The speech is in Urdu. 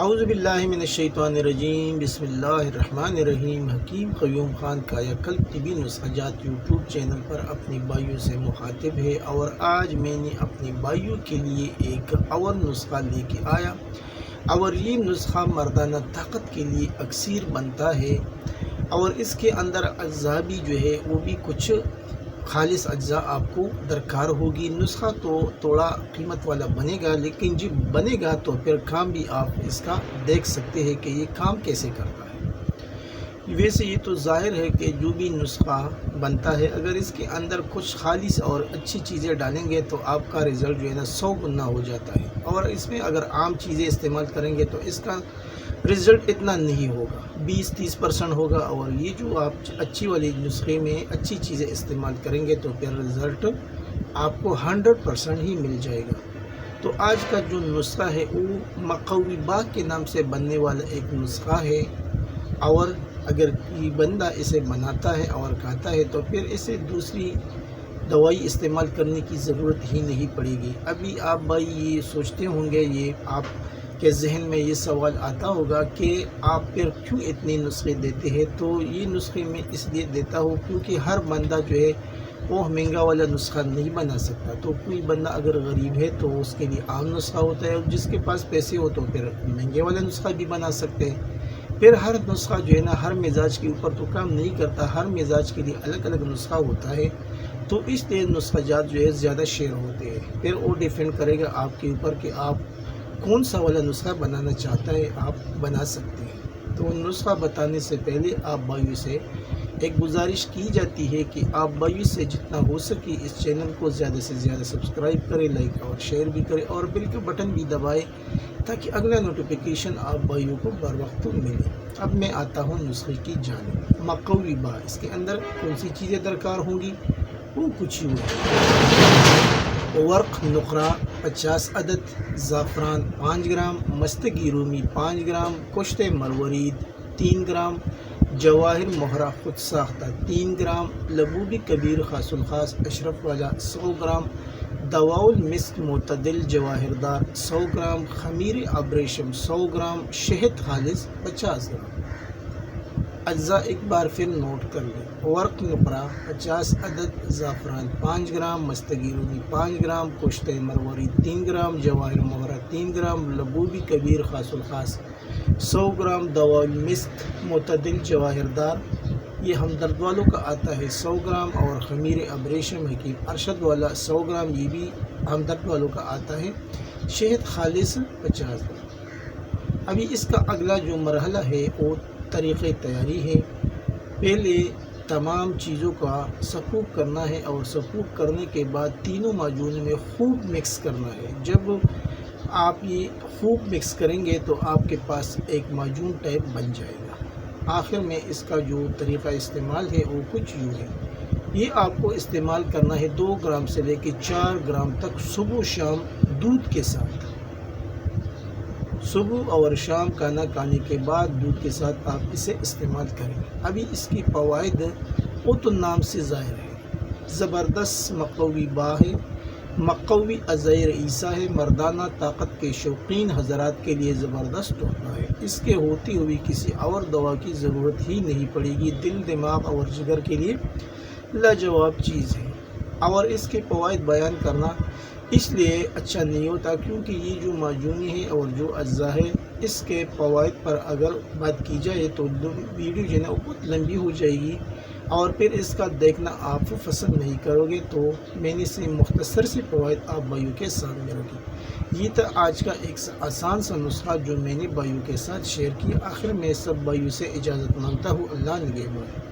اعوذ باللہ من الشیطان الرجیم، بسم اللہ الرحمن الرحیم۔ حکیم قیوم خان کایاکلپ طبی نسخہ جات یوٹیوب چینل پر اپنی بھائیوں سے مخاطب ہے، اور آج میں نے اپنی بھائیوں کے لیے ایک اور نسخہ لے کے آیا، اور یہ نسخہ مردانہ طاقت کے لیے اکثیر بنتا ہے، اور اس کے اندر اجزاء بھی جو ہے وہ بھی کچھ خالص اجزاء آپ کو درکار ہوگی۔ نسخہ تو تھوڑا قیمت والا بنے گا، لیکن جب بنے گا تو پھر کام بھی آپ اس کا دیکھ سکتے ہیں کہ یہ کام کیسے کرتا ہے۔ ویسے یہ تو ظاہر ہے کہ جو بھی نسخہ بنتا ہے، اگر اس کے اندر کچھ خالص اور اچھی چیزیں ڈالیں گے تو آپ کا رزلٹ جو ہے نا 100 گنا ہو جاتا ہے، اور اس میں اگر عام چیزیں استعمال کریں گے تو اس کا رزلٹ اتنا نہیں ہوگا، 20-30% ہوگا، اور یہ جو آپ اچھی والی نسخے میں اچھی چیزیں استعمال کریں گے تو پھر رزلٹ آپ کو 100% ہی مل جائے گا۔ تو آج کا جو نسخہ ہے وہ مقوی باغ کے نام سے بننے والا ایک نسخہ ہے، اور اگر یہ بندہ اسے بناتا ہے اور کھاتا ہے تو پھر اسے دوسری دوائی استعمال کرنے کی ضرورت ہی نہیں پڑے گی۔ ابھی آپ بھائی یہ سوچتے ہوں گے، یہ آپ کے ذہن میں یہ سوال آتا ہوگا کہ آپ پھر کیوں اتنے نسخے دیتے ہیں؟ تو یہ نسخے میں اس لیے دیتا ہوں کیونکہ ہر بندہ جو ہے وہ مہنگا والا نسخہ نہیں بنا سکتا۔ تو کوئی بندہ اگر غریب ہے تو اس کے لیے عام نسخہ ہوتا ہے، اور جس کے پاس پیسے ہو تو پھر مہنگے والا نسخہ بھی بنا سکتے ہیں۔ پھر ہر نسخہ جو ہے نا ہر مزاج کے اوپر تو کام نہیں کرتا، ہر مزاج کے لیے الگ الگ نسخہ ہوتا ہے، تو اس لیے نسخہ جات جو ہے زیادہ شیئر ہوتے ہیں۔ پھر وہ ڈیپینڈ کرے گا آپ کے اوپر کہ آپ کون سا والا نسخہ بنانا چاہتا ہے، آپ بنا سکتے ہیں۔ تو نسخہ بتانے سے پہلے آپ بھائیوں سے ایک گزارش کی جاتی ہے کہ آپ بھائیوں سے جتنا ہو سکے اس چینل کو زیادہ سے زیادہ سبسکرائب کریں، لائک اور شیئر بھی کریں، اور بیل کا بٹن بھی دبائیں تاکہ اگلا نوٹیفیکیشن آپ بھائیوں کو بر وقت ملے۔ اب میں آتا ہوں نسخے کی جانب۔ مقوی باغ، اس کے اندر کون سی چیزیں درکار ہوں گی؟ وہ کچھ یوں ہے: ورق نقرہ 50 عدد، زعفران 5 گرام، مستگی رومی 5 گرام، کشت مروارید 3 گرام، جواہر مہرہ خود ساختہ 3 گرام، لبوبی کبیر خاص الخاص اشرف والا 100 گرام، دواء المسک معتدل جواہردار 100 گرام، خمیر ابریشم 100 گرام، شہد خالص 50 گرام۔ اجزاء ایک بار پھر نوٹ کر لیں: ورق نقرہ 50 عدد، زعفران 5 گرام، مستگی رومی 5 گرام، کشت مروارید 3 گرام، جواہر مہرہ 3 گرام، لبوبی کبیر خاص الخاص 100 گرام، دواء المسک معتدل جواہردار یہ ہمدرد والوں کا آتا ہے 100 گرام، اور خمیر ابریشم حکیم ارشد والا 100 گرام یہ بھی ہمدرد والوں کا آتا ہے، شہد خالص 50 گرام۔ ابھی اس کا اگلا جو مرحلہ ہے وہ طریقہ تیاری ہے۔ پہلے تمام چیزوں کا سکوب کرنا ہے، اور سکوب کرنے کے بعد تینوں معجون میں خوب مکس کرنا ہے۔ جب آپ یہ خوب مکس کریں گے تو آپ کے پاس ایک معجون ٹائپ بن جائے گا۔ آخر میں اس کا جو طریقہ استعمال ہے وہ کچھ یوں ہے: یہ آپ کو استعمال کرنا ہے 2 گرام سے لے کے 4 گرام تک صبح و شام دودھ کے ساتھ۔ صبح اور شام کھانا کھانے کے بعد دودھ کے ساتھ آپ اسے استعمال کریں۔ ابھی اس کی فوائد وہ تو نام سے ظاہر ہے، زبردست مقوی باغ ہے، مقوی اعضائے رئیسہ ہے، مردانہ طاقت کے شوقین حضرات کے لیے زبردست تحفہ ہے۔ اس کے ہوتی ہوئی کسی اور دوا کی ضرورت ہی نہیں پڑے گی، دل، دماغ اور جگر کے لیے لاجواب چیز ہے۔ اور اس کے فوائد بیان کرنا اس لیے اچھا نہیں ہوتا کیونکہ یہ جو معجونی ہے اور جو اجزاء ہے اس کے فوائد پر اگر بات کی جائے تو ویڈیو جو ہے نا بہت لمبی ہو جائے گی، اور پھر اس کا دیکھنا آپ پسند نہیں کرو گے، تو میں نے سے مختصر سے فوائد آپ بھائیوں کے سامنے رکھی۔ یہ تھا آج کا ایک آسان سا نسخہ جو میں نے بھائیوں کے ساتھ شیئر کیا۔ آخر میں سب بھائیوں سے اجازت مانگتا ہوں، اللہ نگہبان۔